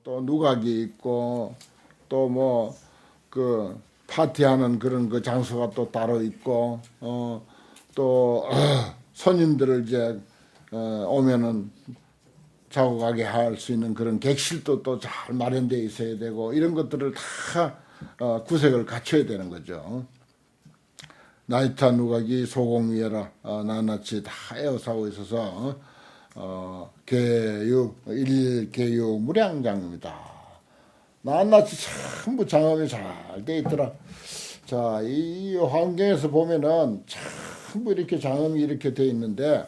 또 누각이 있고 또 뭐 그 파티하는 그런 그 장소가 또 따로 있고 또 손님들을 이제 오면은 자고 가게 할 수 있는 그런 객실도 또 잘 마련되어 있어야 되고 이런 것들을 다 구색을 갖춰야 되는 거죠. 나이타 누각이 소공위에라 낱낱이 다 에워싸고 있어서 개유 일개유 무량장입니다. 낱낱이 전부 장엄이 잘 돼 있더라. 자, 이 환경에서 보면은 전부 이렇게 장엄이 이렇게 돼 있는데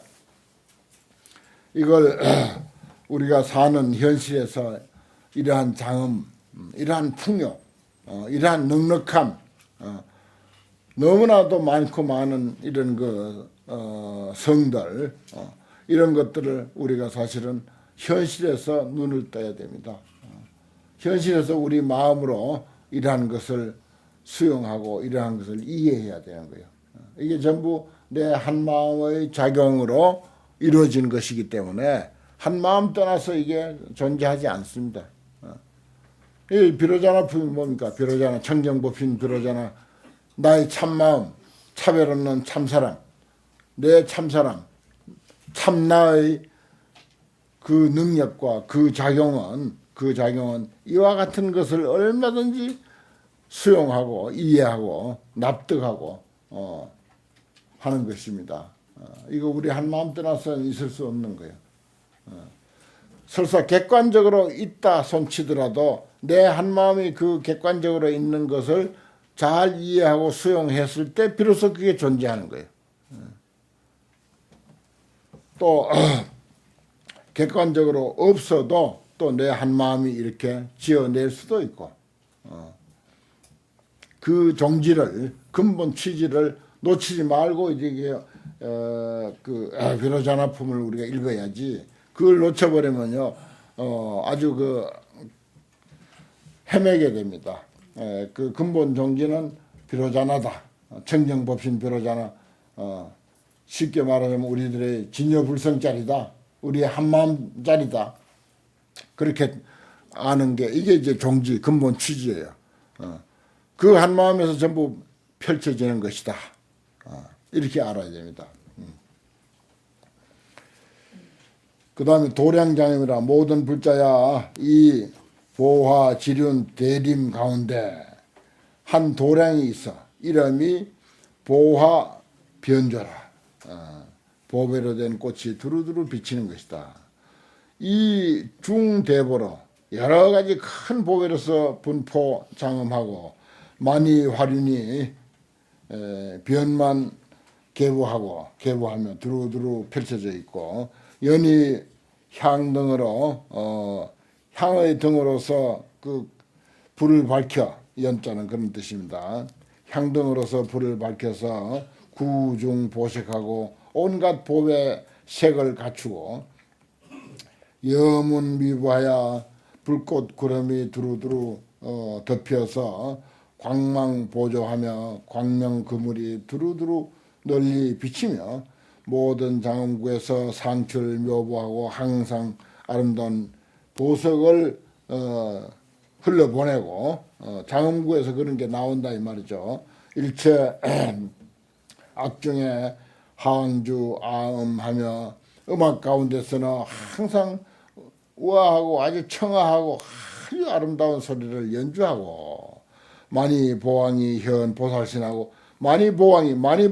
이걸 우리가 사는 현실에서 이러한 장엄, 이러한 풍요, 이러한 넉넉함, 너무나도 많고 많은 이런 그 성들, 이런 것들을 우리가 사실은 현실에서 눈을 떠야 됩니다. 현실에서 우리 마음으로 이러한 것을 수용하고 이러한 것을 이해해야 되는 거예요. 이게 전부 내 한 마음의 작용으로 이루어진 것이기 때문에 한 마음 떠나서 이게 존재하지 않습니다. 이 비로자나 품이 뭡니까? 비로자나 청정법인 비로자나 나의 참마음, 차별 없는 참사랑, 내 참사랑, 참나의 그 능력과 그 작용은 이와 같은 것을 얼마든지 수용하고 이해하고 납득하고 하는 것입니다. 이거 우리 한 마음 떠나서는 있을 수 없는 거예요. 설사 객관적으로 있다 손치더라도 내 한 마음이 그 객관적으로 있는 것을 잘 이해하고 수용했을 때 비로소 그게 존재하는 거예요. 또 객관적으로 없어도 또 내 한 마음이 이렇게 지어낼 수도 있고 그 종지를 근본 취지를 놓치지 말고 이게 비로자나품을 우리가 읽어야지. 그걸 놓쳐버리면요 아주 그 헤매게 됩니다. 그 근본 종지는 비로자나다. 청정법신 비로자나. 쉽게 말하자면 우리들의 진여불성짜리다. 우리의 한마음짜리다. 그렇게 아는 게 이게 이제 종지 근본 취지예요. 그 한마음에서 전부 펼쳐지는 것이다. 이렇게 알아야 됩니다. 그 다음에 도량장애이라 모든 불자야 이 보화 지륜 대림 가운데 한 도량이 있어. 이름이 보화 변조라. 보배로 된 꽃이 두루두루 비치는 것이다. 이 중대보로 여러 가지 큰 보배로서 분포 장엄하고 만이 화륜이 변만 개보하며 두루두루 펼쳐져 있고 연이 향등으로 향의 등으로서 그 불을 밝혀 연자는 그런 뜻입니다. 향등으로서 불을 밝혀서 구중보색하고 온갖 보배 색을 갖추고 여문미부하여 불꽃 구름이 두루두루 덮여서 광망보조하며 광명그물이 두루두루 널리 비치며 모든 장엄국에서 상추를 묘보하고 항상 아름다운 보석을 흘러보내고 장엄국에서 그런 게 나온다 이 말이죠. 일체 악중에 하왕주 아음하며 음악 가운데서는 항상 우아하고 아주 청아하고 아주 아름다운 소리를 연주하고 많이 보왕이 현 보살신하고 많이 보왕이 많이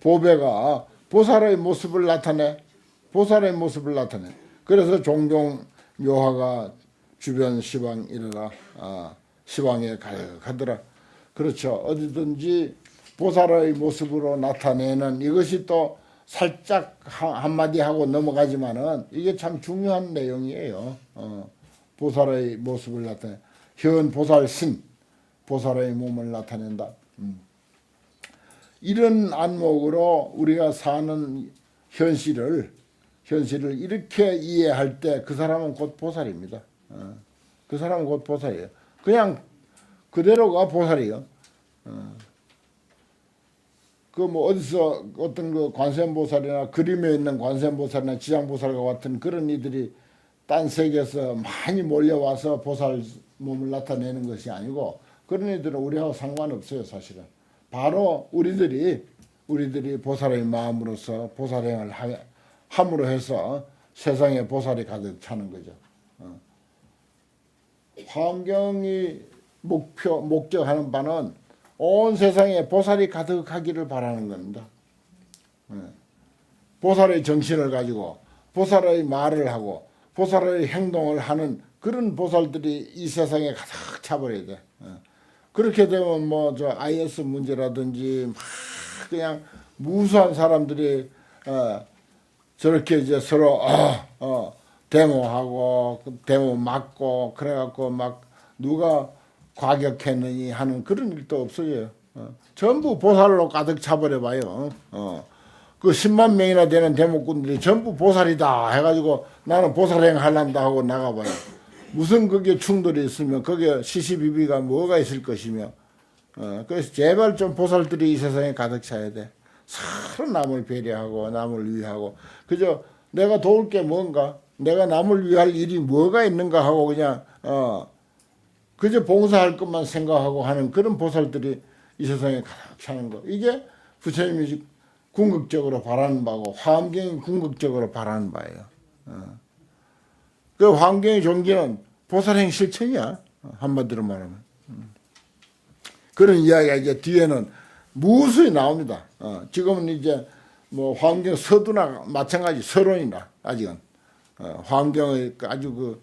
보배가 보살의 모습을 나타내. 그래서 종종 묘화가 주변 시방 이르라 시방에 가득하더라. 그렇죠. 어디든지 보살의 모습으로 나타내는 이것이 또 살짝 한마디 하고 넘어가지만은 이게 참 중요한 내용이에요. 보살의 모습을 나타내. 현 보살신, 보살의 몸을 나타낸다. 이런 안목으로 우리가 사는 현실을 이렇게 이해할 때 그 사람은 곧 보살입니다. 그 사람은 곧 보살이에요. 그냥 그대로가 보살이에요. 그 뭐 어디서 어떤 그 관세음보살이나 그림에 있는 관세음보살이나 지장보살과 같은 그런 이들이 딴 세계에서 많이 몰려와서 보살 몸을 나타내는 것이 아니고 그런 애들은 우리하고 상관없어요. 사실은 바로 우리들이 보살의 마음으로서 보살행을 함으로 해서 세상에 보살이 가득 차는 거죠. 화엄경이 목적하는 바는 온 세상에 보살이 가득하기를 바라는 겁니다. 보살의 정신을 가지고 보살의 말을 하고 보살의 행동을 하는 그런 보살들이 이 세상에 가득 차버려야 돼. 그렇게 되면 뭐 저 IS 문제라든지 막 그냥 무수한 사람들이 저렇게 이제 서로 데모하고 데모 맞고 그래갖고 막 누가 과격했느니 하는 그런 일도 없어요. 전부 보살로 가득 차버려봐요. 그 10만 명이나 되는 데모꾼들이 전부 보살이다 해가지고 나는 보살행 할란다 하고 나가봐요. 무슨 그게 충돌이 있으면 거기에 시시비비가 뭐가 있을 것이며 그래서 제발 좀 보살들이 이 세상에 가득 차야 돼. 서로 남을 배려하고 남을 위하고 그저 내가 도울 게 뭔가 내가 남을 위할 일이 뭐가 있는가 하고 그냥 그저 봉사할 것만 생각하고 하는 그런 보살들이 이 세상에 가득 차는 거. 이게 부처님이 궁극적으로 바라는 바고 화엄경이 궁극적으로 바라는 바예요. 그 화엄경의 종기는 보살행 실천이야. 한마디로 말하면. 그런 이야기가 이제 뒤에는 무수히 나옵니다. 지금은 이제 뭐 화엄경 서두나 마찬가지 서론이나 아직은 화엄경의 아주 그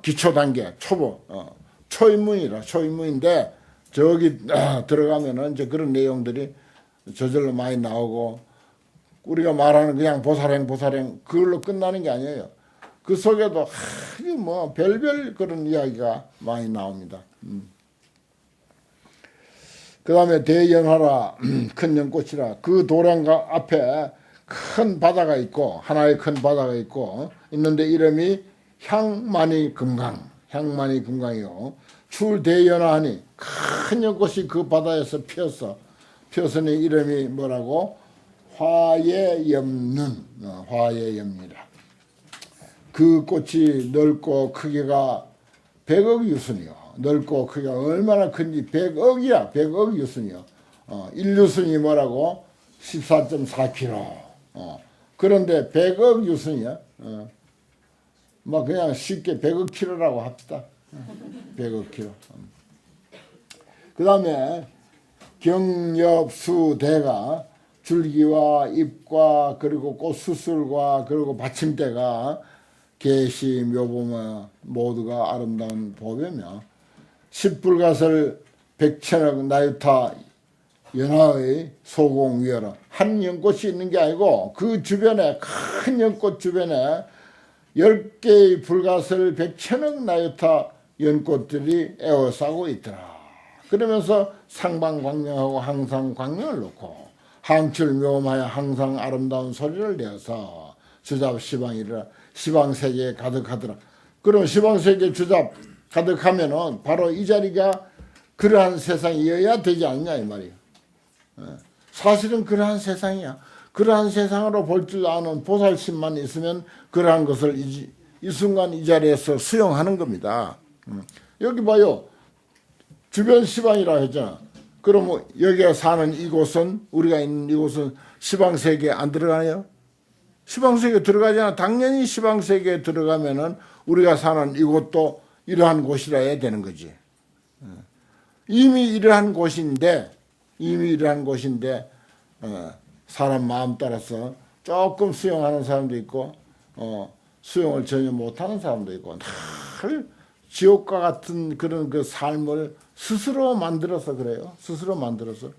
기초 단계 초보 초입문이라 초입문인데 저기 들어가면은 이제 그런 내용들이 저절로 많이 나오고 우리가 말하는 그냥 보살행 그걸로 끝나는 게 아니에요. 그 속에도 아주 뭐 별별 그런 이야기가 많이 나옵니다. 그 다음에 대연하라 큰 연꽃이라 그 도량가 앞에 큰 바다가 있고 하나의 큰 바다가 있고 있는데 이름이 향만이 금강이요. 출대연하니 큰 연꽃이 그 바다에서 피었으니 이름이 뭐라고? 화예염눈 화예염이라. 그 꽃이 넓고 크기가 100억 유순이요. 넓고 크기가 얼마나 큰지 100억 유순이요. 1유순이 뭐라고? 14.4km. 그런데 100억 유순이야. 막 그냥 쉽게 100억 킬로라고 합시다. 100억 킬로. 그 다음에 경엽수대가 줄기와 잎과 그리고 꽃수술과 그리고 받침대가 계시 묘보며 모두가 아름다운 보배며 십불가설 백천억 나유타 연화의 소공위어라. 한 연꽃이 있는 게 아니고 그 주변에 큰 연꽃 주변에 10개의 불가설 백천억 나유타 연꽃들이 에워싸고 있더라. 그러면서 상방광명하고 항상 광명을 놓고 항출묘음하여 항상 아름다운 소리를 내어서 주잡 시방이라 시방세계에 가득하더라. 그럼 시방세계 주잡 가득하면은 바로 이 자리가 그러한 세상이어야 되지 않냐 이 말이에요. 사실은 그러한 세상이야. 그러한 세상으로 볼 줄 아는 보살심만 있으면 그러한 것을 이 순간 이 자리에서 수용하는 겁니다. 여기 봐요. 주변 시방이라 했잖아. 그럼 여기에 사는 이곳은 우리가 있는 이곳은 시방세계에 안 들어가요? 시방세계에 들어가잖아. 당연히 시방세계에 들어가면은 우리가 사는 이곳도 이러한 곳이라 해야 되는 거지. 이미 이러한 곳인데 사람 마음 따라서 조금 수용하는 사람도 있고 수용을 전혀 못하는 사람도 있고 늘 지옥과 같은 그런 그 삶을 스스로 만들어서 그래요. 스스로 만들어서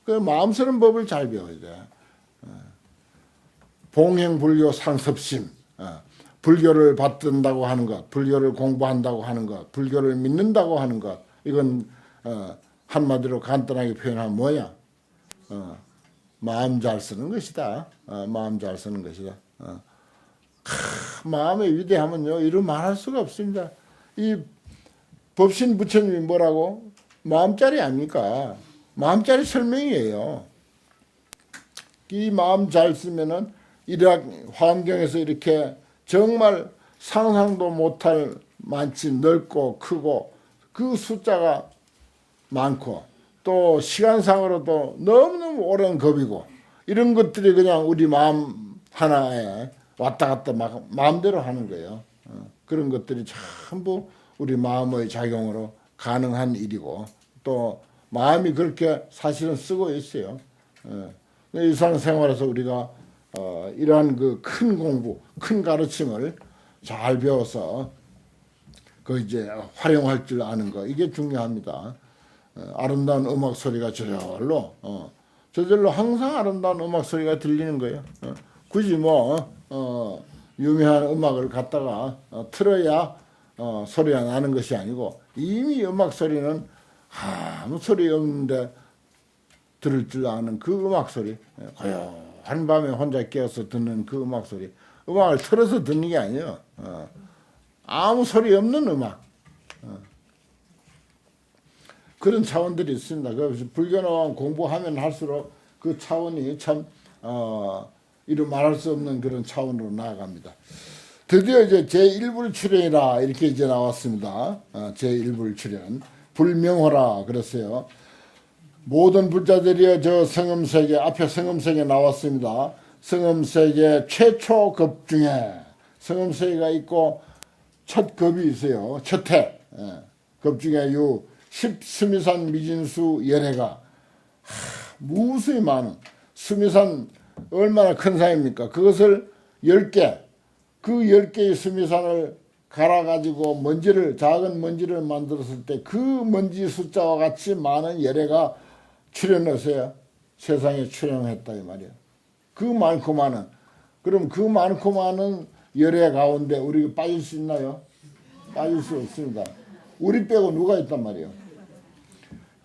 그 마음스러운 법을 잘 배워야 돼. 봉행불교 상습심, 불교를 받든다고 하는 것, 불교를 공부한다고 하는 것, 불교를 믿는다고 하는 것, 이건 한마디로 간단하게 표현하면 뭐야? 마음 잘 쓰는 것이다. 마음 잘 쓰는 것이다. 마음의 위대함은요, 이루 말할 수가 없습니다. 이 법신 부처님이 뭐라고? 마음짜리 아닙니까? 마음짜리 설명이에요. 이 마음 잘 쓰면은 화엄경에서 이렇게 정말 상상도 못할 많지 넓고 크고 그 숫자가 많고 또 시간상으로도 너무너무 오랜 겁이고 이런 것들이 그냥 우리 마음 하나에 왔다 갔다 막 마음대로 하는 거예요. 그런 것들이 전부 우리 마음의 작용으로 가능한 일이고 또 마음이 그렇게 사실은 쓰고 있어요. 일상생활에서 우리가 이러한 그 큰 공부, 큰 가르침을 잘 배워서 그 이제 활용할 줄 아는 거 이게 중요합니다. 아름다운 음악 소리가 저절로 항상 아름다운 음악 소리가 들리는 거예요. 굳이 유명한 음악을 갖다가 틀어야 소리가 나는 것이 아니고 이미 음악 소리는 아무 소리 없는데 들을 줄 아는 그 음악 소리, 고요한 밤에 혼자 깨어서 듣는 그 음악 소리, 음악을 틀어서 듣는 게 아니에요. 아무 소리 없는 음악. 그런 차원들이 있습니다. 그래서 불교는 공부하면 할수록 그 차원이 참 이루 말할 수 없는 그런 차원으로 나아갑니다. 드디어 이제 제1불출현이라 이렇게 이제 나왔습니다. 제1불출현. 불명호라 그랬어요. 모든 불자들이여 저 성음세계, 앞에 성음세계 나왔습니다. 성음세계 최초 급 중에 성음세계가 있고 첫 급이 있어요. 첫해. 급 중에 요 십수미산 미진수 열애가 무수히 많은 수미산 얼마나 큰 산입니까? 그것을 10개, 그 10개의 수미산을 갈아가지고 작은 먼지를 만들었을 때 그 먼지 숫자와 같이 많은 열애가 출현해서요. 세상에 출현했다 이 말이에요. 그 많고 많은, 그럼 그 많고 많은 열애 가운데 우리가 빠질 수 있나요? 빠질 수 없습니다. 우리 빼고 누가 있단 말이에요.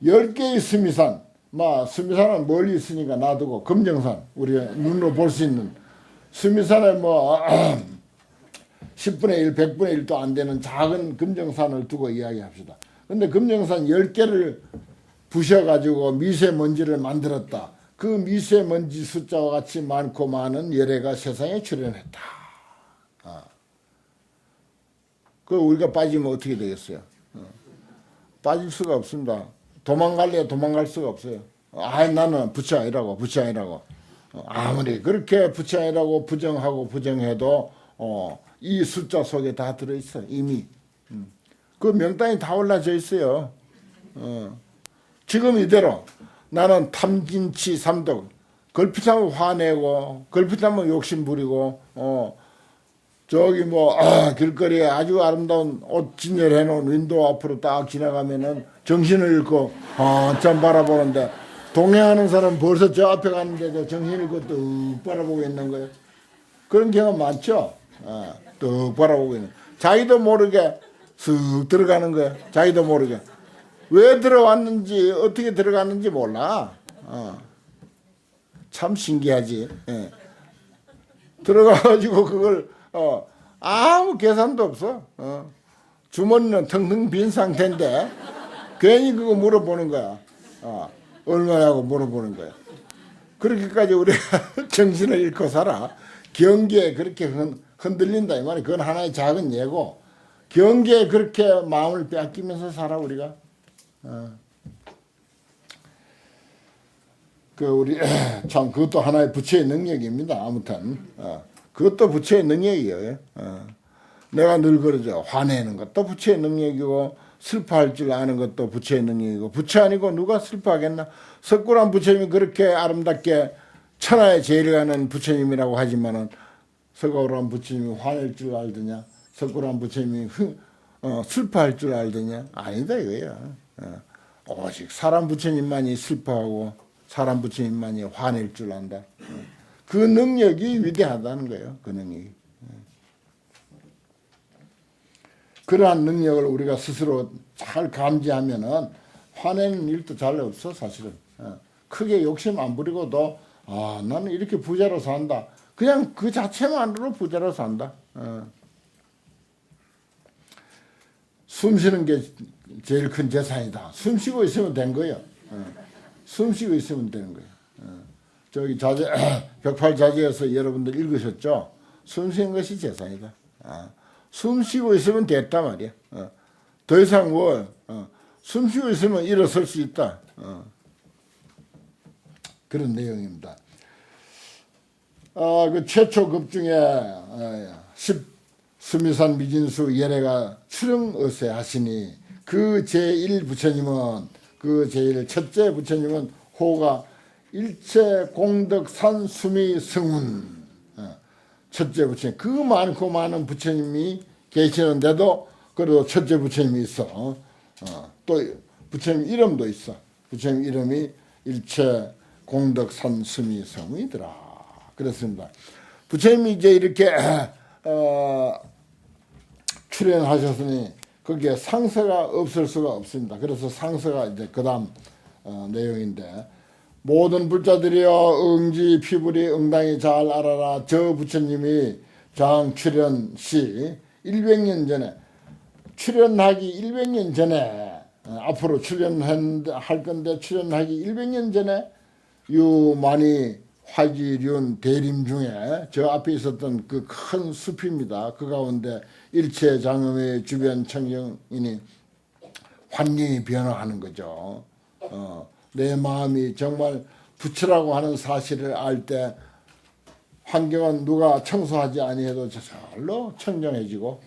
10개의 수미산, 수미산은 멀리 있으니까 놔두고 금정산, 우리가 눈으로 볼 수 있는 수미산에 10분의 1, 100분의 1도 안 되는 작은 금정산을 두고 이야기합시다. 근데 금정산 10개를 부셔가지고 미세먼지를 만들었다. 그 미세먼지 숫자와 같이 많고 많은 열애가 세상에 출현했다. 그 우리가 빠지면 어떻게 되겠어요? 빠질 수가 없습니다. 도망갈래야 도망갈 수가 없어요. 나는 부처 아니라고. 아무리 그렇게 부처 아니라고 부정하고 부정해도 이 숫자 속에 다 들어있어 이미. 그 명단이 다 올라져 있어요. 지금 이대로 나는 탐진치 삼독, 걸핏하면 화내고 걸핏하면 욕심 부리고 길거리에 아주 아름다운 옷 진열해 놓은 윈도우 앞으로 딱 지나가면은 정신을 잃고 한참 바라보는데 동행하는 사람 벌써 저 앞에 가는데도 정신을 잃고 뚝 바라보고 있는 거예요. 그런 경우 많죠. 뚝 바라보고 있는. 자기도 모르게 쓱 들어가는 거예요. 자기도 모르게. 왜 들어왔는지 어떻게 들어갔는지 몰라. 참 신기하지. 들어가가지고 그걸 아무 계산도 없어. 주머니는 텅텅 빈 상태인데 괜히 그거 물어보는 거야. 얼마냐고 물어보는 거야. 그렇게까지 우리가 정신을 잃고 살아. 경계에 그렇게 흔들린다 이 말이야. 그건 하나의 작은 예고. 경계에 그렇게 마음을 빼앗기면서 살아 우리가. 우리 참 그것도 하나의 부처의 능력입니다. 아무튼 그것도 부처의 능력이에요. 내가 늘 그러죠. 화내는 것도 부처의 능력이고 슬퍼할 줄 아는 것도 부처의 능력이고 부처 아니고 누가 슬퍼하겠나. 석굴암 부처님이 그렇게 아름답게 천하의 제일 가는 부처님이라고 하지만은 석굴암 부처님이 화낼 줄 알더냐. 석굴암 부처님이 슬퍼할 줄 알더냐. 아니다 이거야. 오직 사람 부처님만이 슬퍼하고 사람 부처님만이 화낼 줄 안다. 그 능력이 위대하다는 거예요. 그 능력이. 그러한 능력을 우리가 스스로 잘 감지하면은 화내는 일도 잘 없어 사실은. 크게 욕심 안 부리고도 나는 이렇게 부자로 산다. 그냥 그 자체만으로 부자로 산다. 숨 쉬는 게 제일 큰 재산이다. 숨 쉬고 있으면 된 거예요. 숨 쉬고 있으면 되는 거예요. 저기 벽팔자제에서 여러분들 읽으셨죠? 숨 쉬는 것이 재산이다. 숨 쉬고 있으면 됐단 말이야. 더 이상 숨 쉬고 있으면 일어설 수 있다. 그런 내용입니다. 그 최초급 중에 수미산 미진수 예래가 출응어세 하시니 그 제1 부처님은 그 제1 첫째 부처님은 호가 일체 공덕산 수미 성운 첫째 부처님 그 많고 많은 부처님이 계시는데도 그래도 첫째 부처님이 있어. 또 부처님 이름도 있어. 부처님 이름이 일체 공덕산 수미 성운이더라. 그렇습니다. 부처님이 이제 이렇게 출연하셨으니 거기에 상서가 없을 수가 없습니다. 그래서 상서가 이제 그 다음 내용인데 모든 불자들이여 응지 피부리 응당히 잘 알아라. 저 부처님이 장 출연 시 100년 전에 출연하기 100년 전에 앞으로 출연할 건데 출연하기 100년 전에 유만이 화기륜 대림 중에 저 앞에 있었던 그 큰 숲입니다. 그 가운데 일체 장엄의 주변 청정이니 환경이 변화하는 거죠. 내 마음이 정말 부처라고 하는 사실을 알 때 환경은 누가 청소하지 아니해도 저절로 청정해지고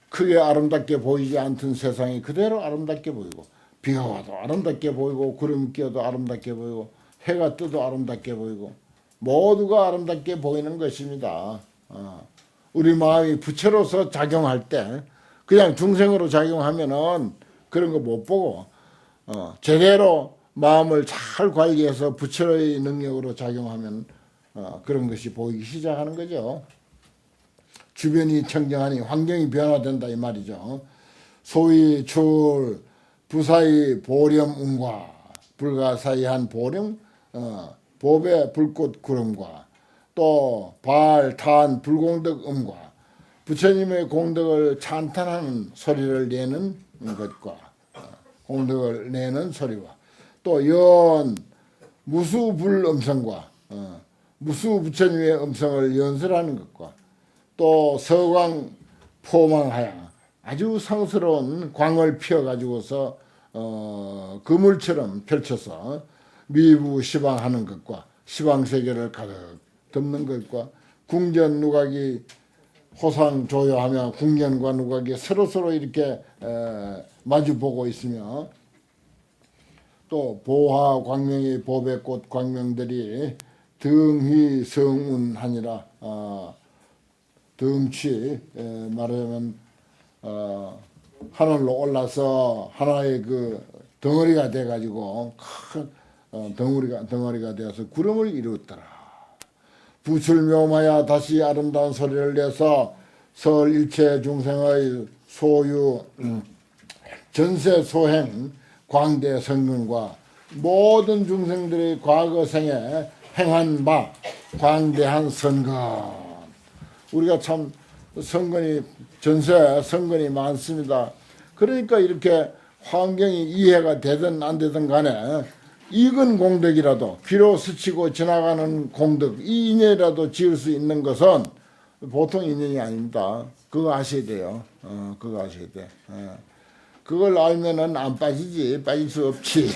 크게 아름답게 보이지 않던 세상이 그대로 아름답게 보이고 비가 와도 아름답게 보이고 구름 끼어도 아름답게 보이고 해가 떠도 아름답게 보이고 모두가 아름답게 보이는 것입니다. 우리 마음이 부처로서 작용할 때 그냥 중생으로 작용하면은 그런 거 못 보고 제대로 마음을 잘 관리해서 부처의 능력으로 작용하면 그런 것이 보이기 시작하는 거죠. 주변이 청정하니 환경이 변화된다 이 말이죠. 소위 출 부사의 보렴음과 불가사의한 보렴 보배 불꽃 구름과 또 발, 탄, 불공덕 음과 부처님의 공덕을 찬탄하는 소리를 내는 것과 공덕을 내는 소리와 또 연 무수불 음성과 무수 부처님의 음성을 연설하는 것과 또 서광 포망하여 아주 상스러운 광을 피워가지고서 그물처럼 펼쳐서 미부 시방하는 것과 시방세계를 가득 덮는 것과 궁전 누각이 호상조요하며 궁전과 누각이 서로서로 이렇게 마주보고 있으며 또 보화 광명의 보배꽃 광명들이 등휘 성운하니라. 등취 말하자면 하늘로 올라서 하나의 그 덩어리가 돼가지고 큰 덩어리가 되어서 구름을 이루었더라. 부출묘마야 다시 아름다운 소리를 내서 설 일체 중생의 소유 전세 소행 광대 성근과 모든 중생들의 과거 생에 행한 바 광대한 선근. 우리가 참 선근이 전세 선근이 많습니다. 그러니까 이렇게 환경이 이해가 되든 안 되든 간에 익은 공덕이라도 귀로 스치고 지나가는 공덕 이 인연이라도 지을 수 있는 것은 보통 인연이 아닙니다. 그거 아셔야 돼요. 그거 아셔야 돼. 그걸 알면은 안 빠지지. 빠질 수 없지.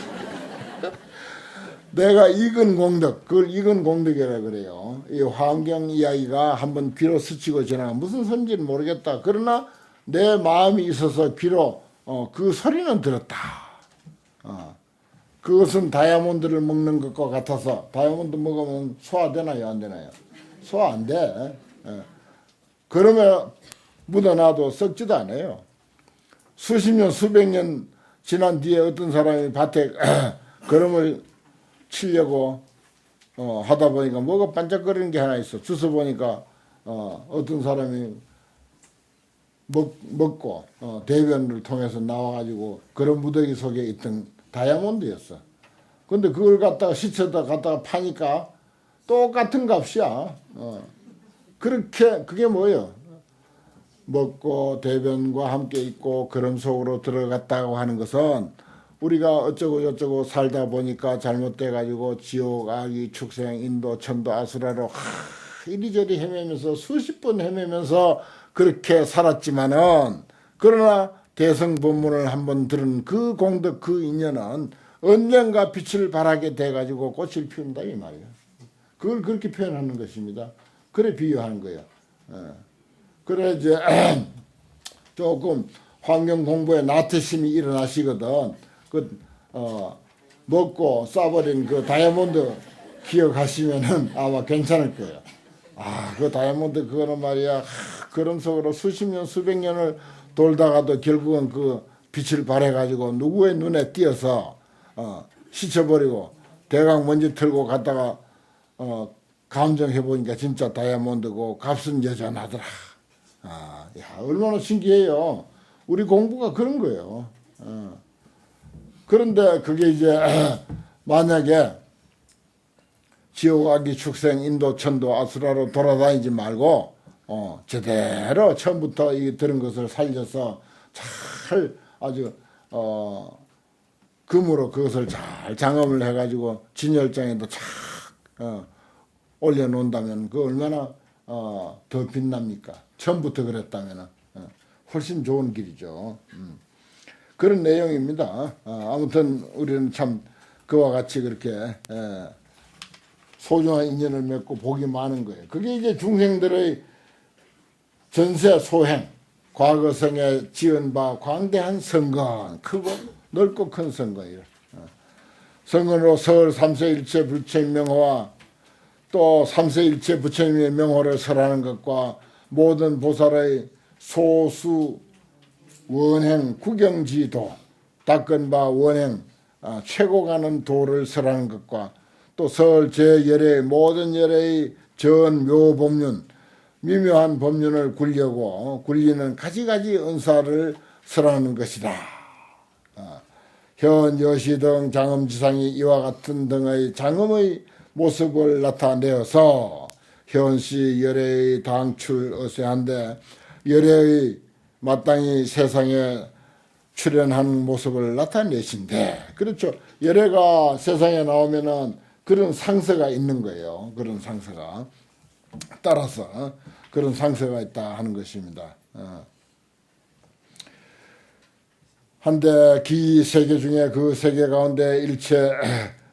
내가 익은 공덕, 그걸 익은 공덕이라 그래요. 이 환경 이야기가 한번 귀로 스치고 지나가 무슨 소리인지는 모르겠다. 그러나 내 마음이 있어서 귀로 그 소리는 들었다. 그것은 다이아몬드를 먹는 것과 같아서 다이아몬드 먹으면 소화되나요? 안 되나요? 소화 안 돼. 그러면 묻어놔도 썩지도 않아요. 수십 년, 수백 년 지난 뒤에 어떤 사람이 밭에 거름을 치려고 하다 보니까 뭐가 반짝거리는 게 하나 있어. 주워 보니까 어떤 사람이 먹고 대변을 통해서 나와가지고 그런 무더기 속에 있던 다이아몬드였어. 근데 그걸 갖다가 시쳐다 갖다가 파니까 똑같은 값이야. 그렇게 그게 뭐예요? 먹고 대변과 함께 있고 그런 속으로 들어갔다고 하는 것은 우리가 어쩌고 저쩌고 살다 보니까 잘못돼 가지고 지옥, 악이, 축생, 인도, 천도, 아수라로 이리저리 헤매면서 수십 번 헤매면서 그렇게 살았지만은 그러나 대성법문을 한번 들은 그 공덕 그 인연은 언젠가 빛을 발하게 돼가지고 꽃을 피운다 이 말이에요. 그걸 그렇게 표현하는 것입니다. 그래 비유하는 거예요. 그래 이제 조금 환경 공부에 나태심이 일어나시거든. 먹고 싸버린 그 다이아몬드 기억하시면은 아마 괜찮을 거예요. 그 다이아몬드 그거는 말이야. 그런 속으로 수십 년, 수백 년을 돌다가도 결국은 그 빛을 발해가지고 누구의 눈에 띄어서 씻어버리고 대강 먼지 털고 갔다가 감정해보니까 진짜 다이아몬드고 값은 여전하더라. 얼마나 신기해요. 우리 공부가 그런 거예요. 그런데 그게 이제 만약에 지옥, 악이, 축생, 인도, 천도, 아수라로 돌아다니지 말고 제대로 처음부터 이 들은 것을 살려서 잘 아주 금으로 그것을 잘 장엄을 해가지고 진열장에도 착 올려놓는다면 그 얼마나 더 빛납니까? 처음부터 그랬다면 훨씬 좋은 길이죠. 그런 내용입니다. 아무튼 우리는 참 그와 같이 그렇게 소중한 인연을 맺고 복이 많은 거예요. 그게 이제 중생들의 전세 소행, 과거성에 지은 바 광대한 성건, 크고 넓고 큰 성건이라. 성건으로 설 3세일체 부처님 명호와 또 3세일체 부처님의 명호를 설하는 것과 모든 보살의 소수 원행 구경지도 닦은 바 원행 최고 가는 도를 설하는 것과 또 설 제열의 모든 열의 전 묘법륜 미묘한 법륜을 굴려고 굴리는 가지가지 은사를 설하는 것이다. 현 여시 등 장엄지상이 이와 같은 등의 장엄의 모습을 나타내어서 현시 열애의 당출 어세한데 열애의 마땅히 세상에 출현한 모습을 나타내신데 그렇죠. 열애가 세상에 나오면은 그런 상서가 있는 거예요. 그런 상서가 따라서 그런 상서가 있다 하는 것입니다. 한데 기 세계 중에 그 세계 가운데 일체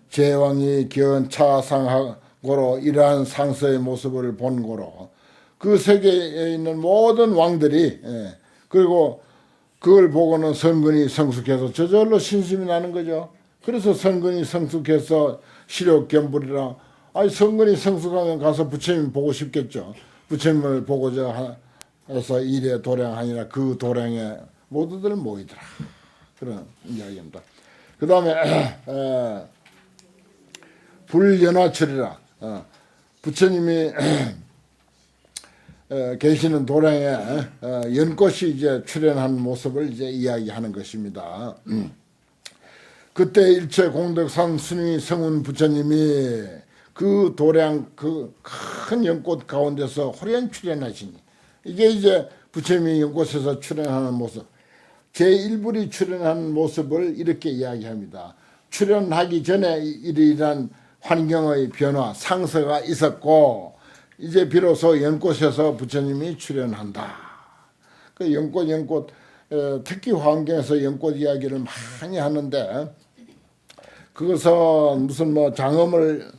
제왕이 견차상하고로 이러한 상서의 모습을 본 고로 그 세계에 있는 모든 왕들이 그리고 그걸 보고는 선근이 성숙해서 저절로 신심이 나는 거죠. 그래서 선근이 성숙해서 시력견불이라 선근이 성숙하면 가서 부처님 보고 싶겠죠. 부처님을 보고자 해서 이래 도량하니라 그 도량에 모두들 모이더라. 그런 이야기입니다. 그 다음에 불연화철이라 부처님이 계시는 도량에 연꽃이 이제 출현한 모습을 이제 이야기하는 것입니다. 그때 일체 공덕상 스님이 성운 부처님이 그 도량 그 큰 연꽃 가운데서 호련 출현하시니 이게 이제 부처님이 연꽃에서 출현하는 모습 제1불이 출현한 모습을 이렇게 이야기합니다. 출현하기 전에 이러한 환경의 변화 상서가 있었고 이제 비로소 연꽃에서 부처님이 출현한다. 그 연꽃 특히 환경에서 연꽃 이야기를 많이 하는데 그것은 무슨 뭐 장엄을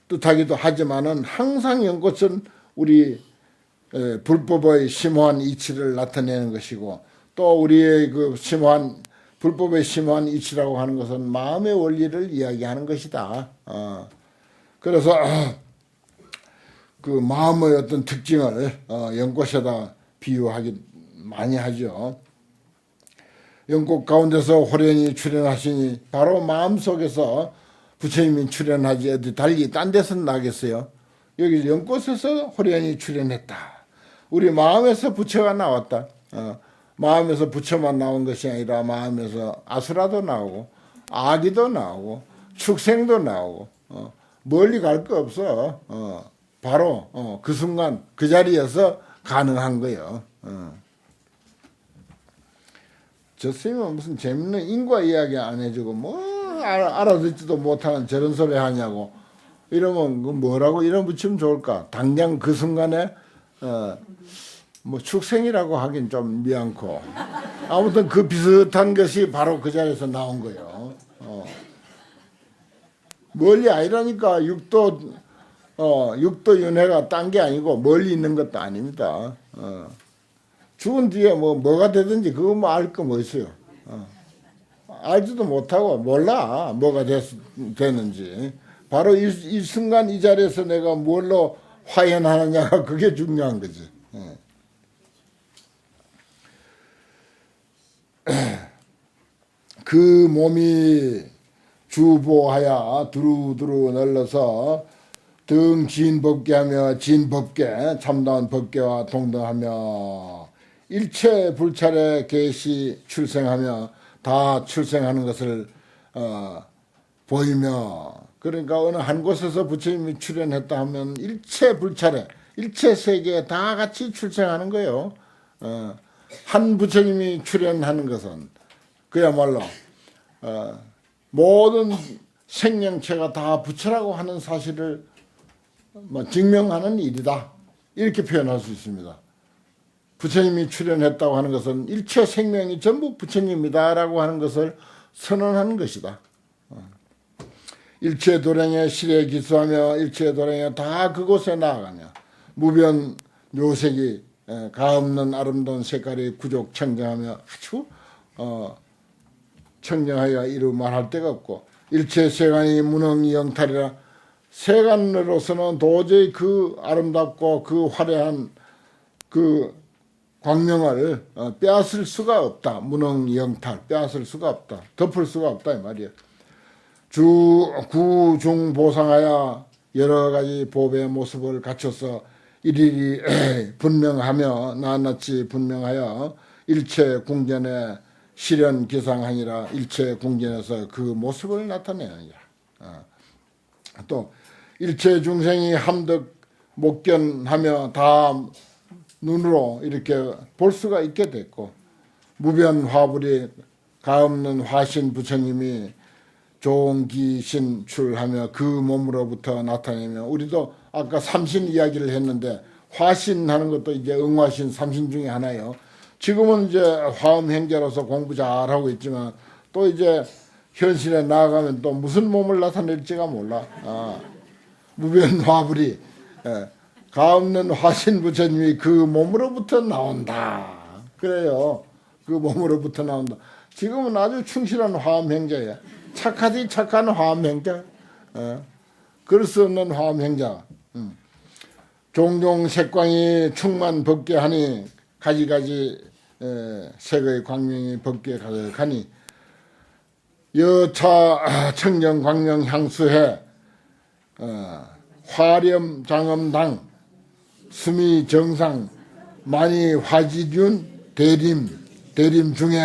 뜻하기도 하지만은 항상 연꽃은 우리 불법의 심오한 이치를 나타내는 것이고 또 우리의 그 심오한 불법의 심오한 이치라고 하는 것은 마음의 원리를 이야기하는 것이다. 그래서 그 마음의 어떤 특징을 연꽃에다 비유하기 많이 하죠. 연꽃 가운데서 호련히 출현하시니 바로 마음속에서 부처님이 출현하지 어디 달리 딴 데서는 나겠어요. 여기 연꽃에서 호련히 출현했다. 우리 마음에서 부처가 나왔다. 마음에서 부처만 나온 것이 아니라 마음에서 아수라도 나오고 아기도 나오고 축생도 나오고 멀리 갈 거 없어. 바로 그 순간 그 자리에서 가능한 거예요. 저 스님은 무슨 재밌는 인과 이야기 안 해주고 뭐 알아듣지도 못하는 저런 소리 하냐고 이러면 그 뭐라고 이름 붙이면 좋을까? 당장 그 순간에 뭐 축생이라고 하긴 좀 미안코. 아무튼 그 비슷한 것이 바로 그 자리에서 나온 거예요. 멀리 아니라니까. 육도 윤회가 딴 게 아니고 멀리 있는 것도 아닙니다. 죽은 뒤에 뭐가 되든지 그거 뭐 알 거 뭐 있어요. 알지도 못하고 몰라 뭐가 되는지. 바로 이 순간 이 자리에서 내가 뭘로 화연하느냐가 그게 중요한 거지. 그 몸이 주보하여 두루두루 널려서 등 진법계하며 진법계 참다운 법계와 동등하며 일체 불찰에 계시 출생하며 다 출생하는 것을 보이며, 그러니까 어느 한 곳에서 부처님이 출현했다 하면 일체 불찰에 일체 세계에 다 같이 출생하는 거예요. 한 부처님이 출현하는 것은 그야말로 모든 생명체가 다 부처라고 하는 사실을 증명하는 일이다, 이렇게 표현할 수 있습니다. 부처님이 출현했다고 하는 것은 일체 생명이 전부 부처님이다 라고 하는 것을 선언하는 것이다. 일체 도량에 실에 기수하며 일체 도량에 다 그곳에 나아가며 무변 묘색이 가없는 아름다운 색깔이 구족 청정하며 아주 청정하여 이루 말할 데가 없고, 일체 세간이 무능이 영탈이라, 세간으로서는 도저히 그 아름답고 그 화려한 그 광명을 빼앗을 수가 없다. 무능 영탈, 빼앗을 수가 없다. 덮을 수가 없다 이 말이에요. 구중 보상하여 여러 가지 보배의 모습을 갖춰서 일일이 분명하며 낱낱이 분명하여 일체 궁전에 실현 기상하니라. 일체 궁전에서 그 모습을 나타내느니라. 또 일체 중생이 함덕 목견하며 다 눈으로 이렇게 볼 수가 있게 됐고, 무변 화불이 가없는 화신 부처님이 종기신 출하며 그 몸으로부터 나타내며, 우리도 아까 삼신 이야기를 했는데 화신 하는 것도 이제 응화신 삼신 중에 하나예요. 지금은 이제 화엄행자로서 공부 잘하고 있지만 또 이제 현실에 나아가면 또 무슨 몸을 나타낼지가 몰라. 무변 화불이 가없는 화신 부처님이 그 몸으로부터 나온다. 그래요. 그 몸으로부터 나온다. 지금은 아주 충실한 화엄행자야. 착하디 착한 화엄행자. 그럴 수 없는 화엄행자. 종종 색광이 충만 법계하니 가지가지 색의 광명이 법계에 가득하니 여차 청정 광명 향수해 화렴 장엄당 수미 정상 만이 화지륜 대림 중에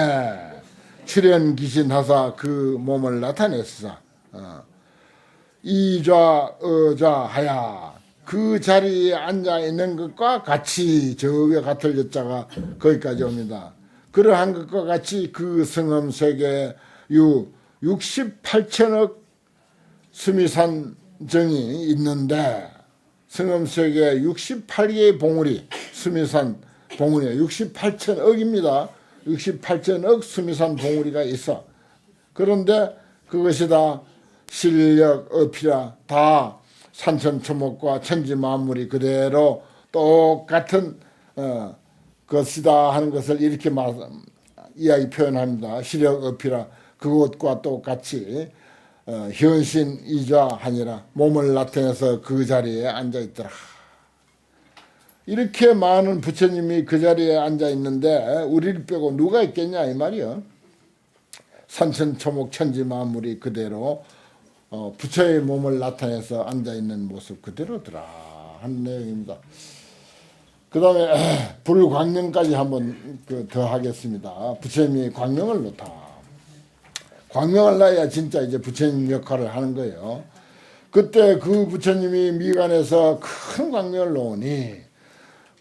출현 기신하사 그 몸을 나타냈사. 이좌 어좌 하야 그 자리에 앉아 있는 것과 같이, 저게 같을 여자가 거기까지 옵니다. 그러한 것과 같이 그 성엄 세계 유 68천억 수미산정이 있는데, 성엄 세계에 68개의 봉우리, 수미산 봉우리 68천억입니다. 68천억 수미산 봉우리가 있어. 그런데 그것이 다 실력 어피라, 다 산천초목과 천지만물이 그대로 똑같은 것이다 하는 것을 이렇게 이야기 표현합니다. 실력 어피라, 그것과 똑같이 현신이좌하니라, 몸을 나타내서 그 자리에 앉아있더라. 이렇게 많은 부처님이 그 자리에 앉아있는데 우리를 빼고 누가 있겠냐 이 말이요. 산천초목 천지만물이 그대로 부처의 몸을 나타내서 앉아있는 모습 그대로더라 하는 내용입니다. 그 다음에 불광명까지 한번 더 하겠습니다. 부처님이 광명을 놓다. 광명을 놔야 진짜 이제 부처님 역할을 하는 거예요. 그때 그 부처님이 미간에서 큰 광명을 놓으니,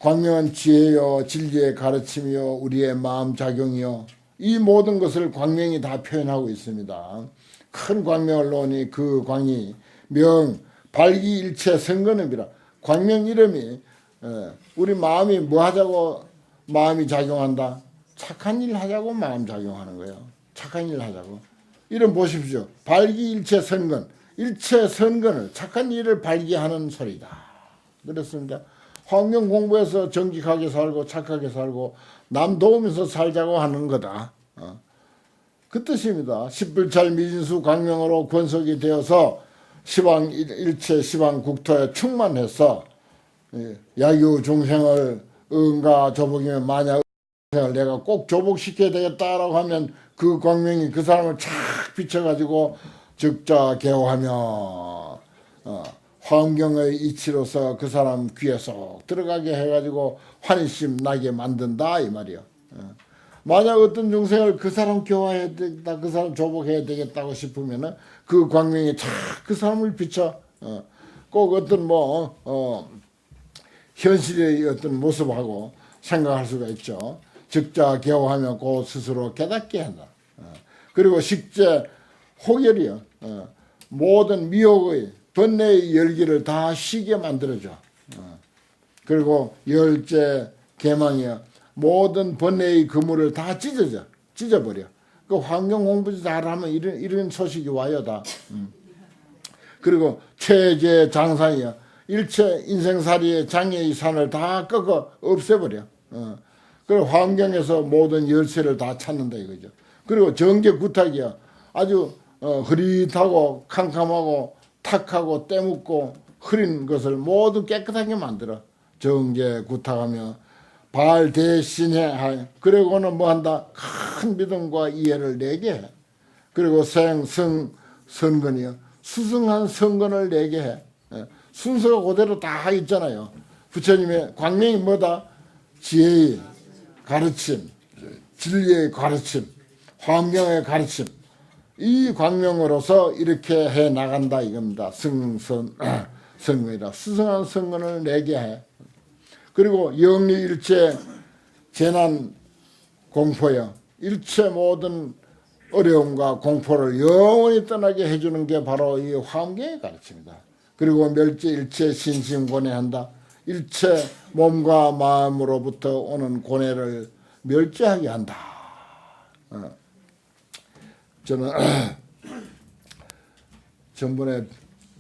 광명은 지혜요 진리의 가르침이요 우리의 마음작용이요, 이 모든 것을 광명이 다 표현하고 있습니다. 큰 광명을 놓으니 그 광이 명 발기일체 선건음이라. 광명 이름이 우리 마음이 뭐 하자고 마음이 작용한다. 착한 일 하자고 마음 작용하는 거예요. 착한 일 하자고. 이름 보십시오. 발기일체 선건. 일체 선건을 착한 일을 발기하는 소리다. 그렇습니다. 환경 공부해서 정직하게 살고 착하게 살고 남 도우면서 살자고 하는 거다. 그 뜻입니다. 십불찰 미진수 광명으로 권속이 되어서 시방 일체 시방 국토에 충만해서 야유 중생을 응가 조복이며 만약 중생을 내가 꼭 조복시켜야 되겠다라고 하면 그 광명이 그 사람을 착 비춰가지고 즉자 개호하며 환경의 이치로서 그 사람 귀에 쏙 들어가게 해가지고 환희심 나게 만든다 이 말이요. 만약 어떤 중생을 그 사람 교화해야 되겠다, 그 사람 조복해야 되겠다고 싶으면은 그 광명이 착 그 사람을 비춰 꼭 어떤 현실의 어떤 모습하고 생각할 수가 있죠. 즉자 개호하며 그 스스로 깨닫게 한다. 그리고 식재 호결이요. 모든 미혹의 번뇌의 열기를 다 쉬게 만들어줘. 그리고 열째 개망이요. 모든 번뇌의 그물을 다 찢어버려. 그 환경 공부 잘하면 이런 소식이 와요 다. 그리고 최제 장산이요. 일체 인생살이의 장애의 산을 다 꺾어 없애버려. 그리고 환경에서 모든 열쇠를 다 찾는다 이거죠. 그리고 정제 구탁이요. 아주 흐릿하고 캄캄하고 탁하고 때묻고 흐린 것을 모두 깨끗하게 만들어. 정제 구탁하며 발 대신해. 그리고는 뭐 한다? 큰 믿음과 이해를 내게 해. 그리고 생성 선건이요. 수승한 선건을 내게 해. 순서가 그대로 다 있잖아요. 부처님의 광명이 뭐다? 지혜의 가르침, 진리의 가르침, 환경의 가르침. 이 광명으로서 이렇게 해 나간다 이겁니다. 성건이다. 수승한 성건을 내게 해. 그리고 영리일체 재난 공포여. 일체 모든 어려움과 공포를 영원히 떠나게 해주는 게 바로 이 환경의 가르침이다. 그리고 멸제일체 신심고뇌한다. 일체 몸과 마음으로부터 오는 고뇌를 멸제하게 한다. 저는 전번에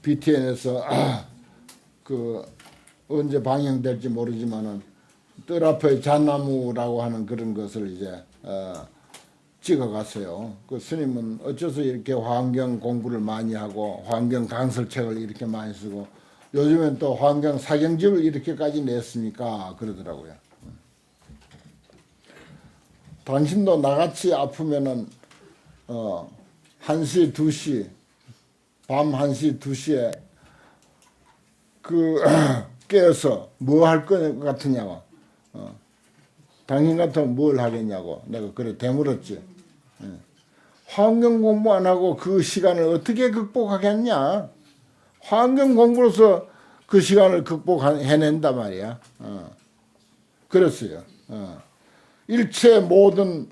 BTN에서 그 언제 방영될지 모르지만은 뜰 앞의 잣나무라고 하는 그런 것을 이제 찍어갔어요. 그 스님은 어째서 이렇게 환경 공부를 많이 하고 환경 강설책을 이렇게 많이 쓰고 요즘엔 또 환경 사경집을 이렇게까지 냈습니까? 그러더라고요. 당신도 나같이 아프면은 1시, 2시, 밤 1시, 2시에 깨어서 뭐 할 것 같으냐고. 당신 같으면 뭘 하겠냐고. 내가 그래 되물었지. 환경 공부 안 하고 그 시간을 어떻게 극복하겠냐. 환경 공부로서 그 시간을 극복해낸단 말이야. 그랬어요. 일체 모든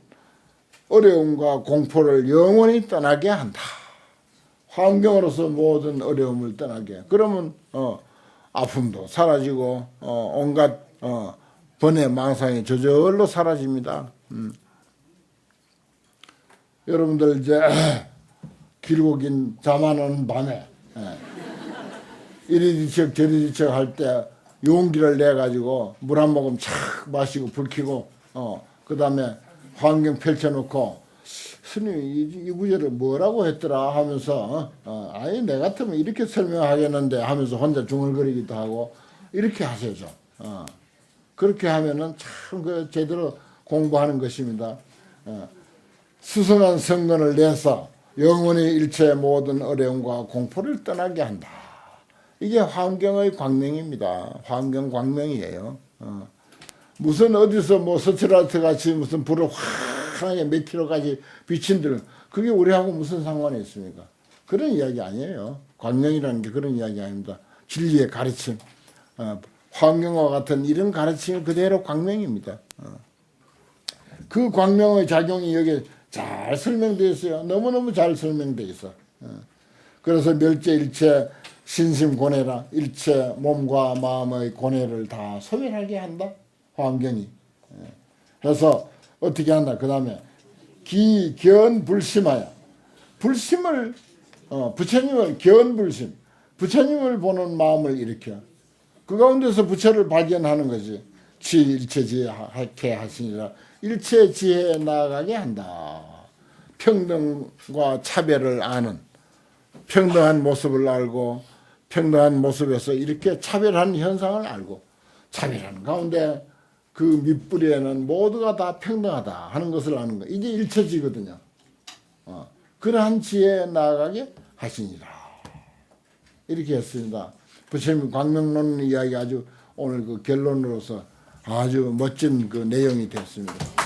어려움과 공포를 영원히 떠나게 한다. 환경으로서 모든 어려움을 떠나게. 그러면 아픔도 사라지고 온갖 번뇌 망상이 저절로 사라집니다. 여러분들 이제 길고 긴 잠안 오는 밤에 이리 뒤척 저리 뒤척 할 때 용기를 내 가지고 물 한 모금 착 마시고 불 켜고 그 다음에 환경 펼쳐놓고 스님 이 구절을 뭐라고 했더라 하면서 아니 내 같으면 이렇게 설명하겠는데 하면서 혼자 중얼거리기도 하고 이렇게 하세요. 그렇게 하면은 참 그 제대로 공부하는 것입니다. 수승한 성건을 내서 영원히 일체 모든 어려움과 공포를 떠나게 한다. 이게 환경의 광명입니다. 환경 광명이에요. 무슨 어디서 뭐 서치라이트 같이 무슨 불을 환하게 몇 킬로까지 비친들 그게 우리하고 무슨 상관이 있습니까? 그런 이야기 아니에요. 광명이라는 게 그런 이야기 아닙니다. 진리의 가르침, 환경과 같은 이런 가르침이 그대로 광명입니다. 그 광명의 작용이 여기 잘 설명되어 있어요. 너무너무 잘 설명되어 있어. 그래서 멸제일체 신심고뇌라 일체 몸과 마음의 고뇌를 다 소멸하게 한다. 환경이. 그래서 어떻게 한다. 그 다음에 기견불심하여 불심을 부처님을 견불심 부처님을 보는 마음을 일으켜 그 가운데서 부처를 발견하는 거지. 일체지혜하게 하시니라. 일체지혜에 나아가게 한다. 평등과 차별을 아는 평등한 모습을 알고 평등한 모습에서 이렇게 차별하는 현상을 알고 차별하는 가운데 그 밑뿌리에는 모두가 다 평등하다 하는 것을 아는 거. 이게 일체지거든요. 그러한 지혜에 나아가게 하시니라. 이렇게 했습니다. 부처님 광명론 이야기 아주 오늘 그 결론으로서 아주 멋진 그 내용이 됐습니다.